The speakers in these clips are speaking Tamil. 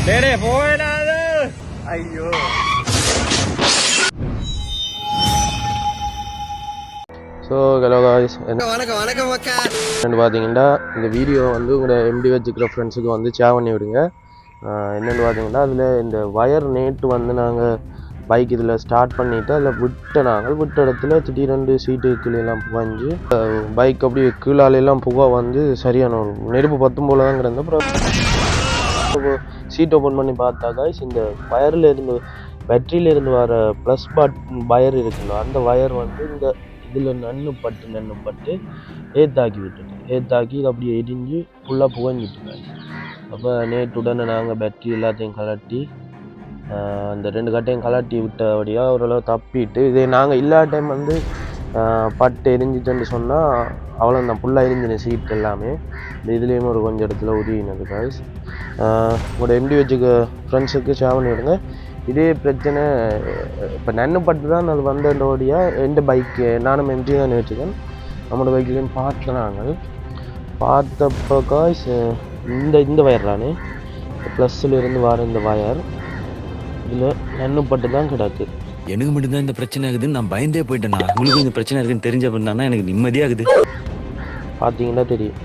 டேய் போடாத ஐயோ. ஸோ ஹலோ காய்ஸ், வணக்கம் பார்த்தீங்கன்னா இந்த வீடியோ வந்து உங்களோட எம்டி வச்சுக்கிற ஃப்ரெண்ட்ஸுக்கு வந்து ஷேர் பண்ணி விடுங்க. என்னென்னு பார்த்தீங்கன்னா அதில் இந்த வயர் நேட்டு வந்து நாங்கள் பைக் இதில் ஸ்டார்ட் பண்ணிவிட்டு அதில் விட்ட இடத்துல திடீரெண்டு சீட்டுக்குள்ளெல்லாம் புகாஞ்சு பைக் அப்படி கீழாலெல்லாம் புகை வந்து சரியான ஒரு நெருப்பு பத்தும் போல தான் கிடந்து. அப்புறம் சீட் ஓப்பன் பண்ணி பார்த்தா காய்ஸ் இந்த வயரில் இருந்து பேட்டரியிலேருந்து வர ப்ளஸ் வயர் இருக்குல்ல, அந்த வயர் வந்து இந்த இதில் நன்னுப்பட்டு ஏத்தாக்கி இது அப்படியே எரிஞ்சு ஃபுல்லாக புகஞ்சிட்டு. அப்போ நேற்றுடனே நாங்கள் பேட்டரி எல்லாத்தையும் கலட்டி அந்த 2 கட்டையும் கலட்டி விட்டபடியாக ஓரளவு தப்பிட்டு, இதே நாங்கள் இல்லா டைம் வந்து பட்டு எரிஞ்சிச்சுன்னு சொன்னால் அவ்வளோ நான் ஃபுல்லாக எரிஞ்சினேன் சீட் எல்லாமே. இந்த இதுலேயுமே ஒரு கொஞ்சம் இடத்துல உதவினது காய்ஸ். உங்களோட எம்டி வச்சுக்க ஃப்ரெண்ட்ஸுக்கு ஷேர் பண்ணி விடுங்க. இதே பிரச்சனை இப்போ நன்னுப்பட்டு தான் அது வந்தோடையாக எந்த பைக்கு நானும் எம்டி தான் வச்சுக்கேன். நம்மளோட பைக்லேயும் பார்த்தப்போ காய்ஸ் இந்த வயர் தானே ப்ளஸ்ஸில் இருந்து வர இந்த வயர் இதில் நன்னுப்பட்டு தான் கிடக்கு. எனக்கு மட்டும்தான் இந்த பிரச்சனை ஆகுதுன்னு நான் பயந்தே போயிட்டேன். உங்களுக்கு இந்த பிரச்சனை இருக்குன்னு தெரிஞ்ச அப்படின்னா எனக்கு நிம்மதியாகுது. பார்த்தீங்கன்னா தெரியும்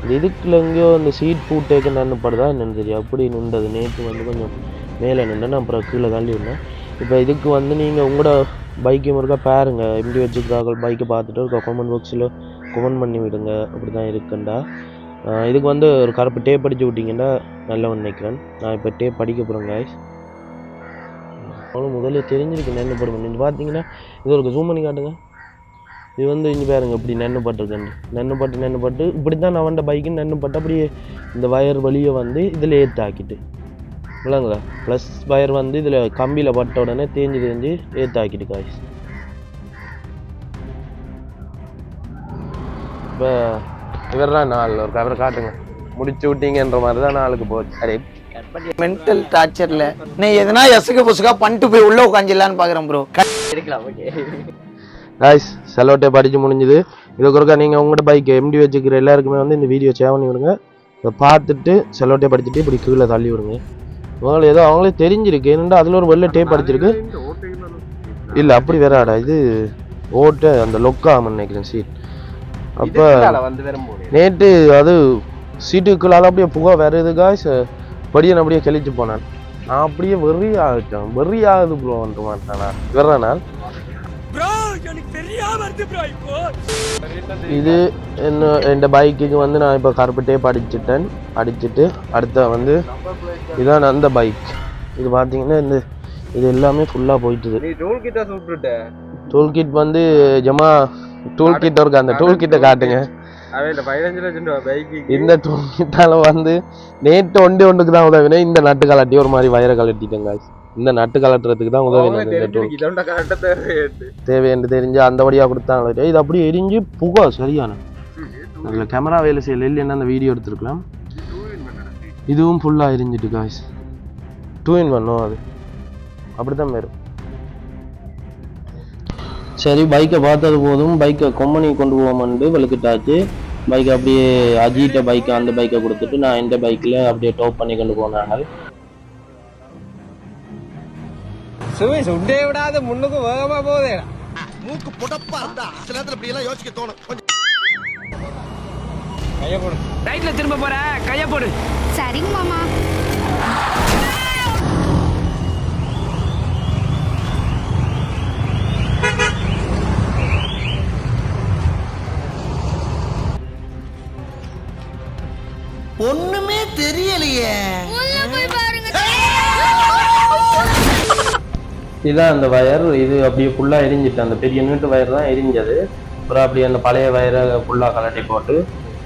இந்த இதுக்குள்ள எங்கேயோ இந்த சீட் பூட்டேக்கு நன்னுப்படுதா என்னென்னு தெரியும். அப்படி நின்றது நேற்று வந்து கொஞ்சம் மேலே நின்று அப்புறம் கீழே தள்ளி விடணும். இப்போ இதுக்கு வந்து நீங்கள் உங்களோட பைக்கு முருக்கா பாருங்க, எம்டி வச்சுக்கிறார்கள் பைக்கை பார்த்துட்டு ஒரு கமெண்ட் பாக்ஸில் கமெண்ட் பண்ணி விடுங்க. அப்படி தான் இருக்குண்டா. இதுக்கு வந்து ஒரு கருப்பு டேப் அடித்து விட்டிங்கன்னா நல்லா நினைக்கிறேன். நான் இப்போ டேப் அடிக்க போகிறேன் காய்ஸ். அவ்வளோ முதல்ல தெரிஞ்சிருக்கு நன்னுப்படும். நீங்கள் பார்த்தீங்கன்னா இது ஒரு ஜூம் பண்ணி காட்டுங்க. இது வந்து இங்கே பாருங்க இப்படி நன்னுப்பட்டுருக்கேன். நன்னுப்பட்டு இப்படி தான் நான் வந்த பைக்குன்னு நன்னுப்பட்டு அப்படியே இந்த வயர் வழியை வந்து இதில் ஏற்றாக்கிட்டு இல்லைங்களா, ப்ளஸ் வயர் வந்து இதில் கம்பியில் பட்ட உடனே தேஞ்சு ஏற்றாக்கிட்டு காய்ஸ். இப்போ இவர்தான் நாள் ஒரு கவரை காட்டுங்க முடிச்சு விட்டீங்கன்ற மாதிரி தான் நாளுக்கு போச்சு. அரே மென்டல் டார்ச்சர்ல நீ எதனா எசுக்கு புசுக்கா பண்ணிட்டு போய் உள்ள உட்காந்துலான்னு பாக்குறேன் ப்ரோ. காய்ஸ் செலோட்டே படிச்சு முடிஞ்சுது. இதுக்கு ஒருக்கா நீங்கள் உங்களோட பைக் எம்டி வச்சுக்கிற எல்லாருக்குமே வந்து இந்த வீடியோ ஷேர் பண்ணி விடுங்க. இதை பார்த்துட்டு செலோட்டே படிச்சுட்டு இப்படி கீழே தள்ளி விடுங்க. உங்களுக்கு ஏதோ அவங்களே தெரிஞ்சிருக்கு என்னென்னா அதில் ஒரு வெள்ளை டேப் அடிச்சிருக்கு. இல்லை அப்படி வேறாடா, இது ஓட்ட அந்த லொக்காமன்னு நினைக்கிறேன் சீட். அப்போ நேற்று அது சீட்டுக்குள்ளால அப்படியே புகை வருது காய்ஸ். படியை நான் அப்படியே கழிச்சு போனேன். நான் அப்படியே வெறி ஆகுது ப்ரோ வந்து மாட்டேன் வேற நாள். இது என்ன என் பைக்குக்கு வந்து நான் இப்போ கருப்பு டேப் அடிச்சுட்டு அடுத்த வந்து இதான் அந்த பைக். இது பார்த்தீங்கன்னா இது எல்லாமே ஃபுல்லாக போயிட்டுது. டூல் கிட் வந்து ஜமா டூல் கிட்ட இருக்கு, அந்த டூல் கிட்ட காட்டுங்க. இந்த டூல் கிட்டால வந்து நேற்று ஒன்றுக்கு தான் உதவினேன். இந்த நட்டு கலட்டி ஒரு மாதிரி வயரை கலட்டிட்டேங்க. இந்த நட்டு கலட்டுறதுக்கு தான் உதவினது தேவைன்னு தெரிஞ்சு அந்த வழியாக கொடுத்தாங்க. இது அப்படியே எரிஞ்சு புகை சரியான. அதில் கேமரா வேலை செய்யல, இல்லைன்னா அந்த வீடியோ எடுத்துருக்கலாம். இதுவும் ஃபுல்லாக எரிஞ்சிட்டு காய்ஸ். 2-in-1 அது அப்படித்தான் வரும். சரி பைக்கை பார்த்தது போதும், பைக்கை கொம்பனி கொண்டு போவோம்னு விளக்கிட்டாச்சு. பைக்கை அப்படியே அஜிட்ட பைக்கை அந்த பைக்கை கொடுத்துட்டு நான் இந்த பைக்கில் அப்படியே டோப் பண்ணி கொண்டு போனாங்க. சுவை சுண்டே விடாத முன்னுக்கு வேகமா போதே மூக்கு புடப்பா இருந்தா சில நேரத்துல இப்படி எல்லாம் யோசிக்க தோணும். கைய போடு, ரைட்ல திரும்ப போற கைய போடு. சரிங்க மாமா. ஒண்ணுமே தெரியலையே. இதுதான் அந்த வயர். இது அப்படியே ஃபுல்லாக எரிஞ்சிட்டு அந்த பெரிய நீட்டு வயர் தான் எரிஞ்சது. அப்புறம் அப்படியே அந்த பழைய வயரை ஃபுல்லாக கலட்டி போட்டு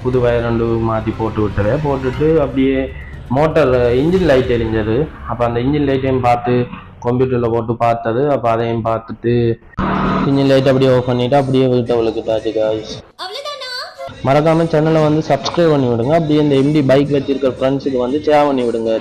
புது வயர் 2 மாற்றி போட்டுட்டு அப்படியே மோட்டர் இன்ஜின் லைட் எரிஞ்சது. அப்போ அந்த இன்ஜின் லைட்டையும் பார்த்து கம்ப்யூட்டரில் போட்டு பார்த்தது. அப்போ அதையும் பார்த்துட்டு இன்ஜின் லைட் அப்படியே ஆஃப் பண்ணிவிட்டு அப்படியே வீட்டை விளக்கிட்டாச்சு காய்ஸ். மறக்காமல் சேனலை வந்து சப்ஸ்கிரைப் பண்ணி விடுங்க. அப்படியே இந்த எம்டி பைக் வச்சிருக்கிற ஃப்ரெண்ட்ஸுக்கு வந்து ஷேர் பண்ணி விடுங்க.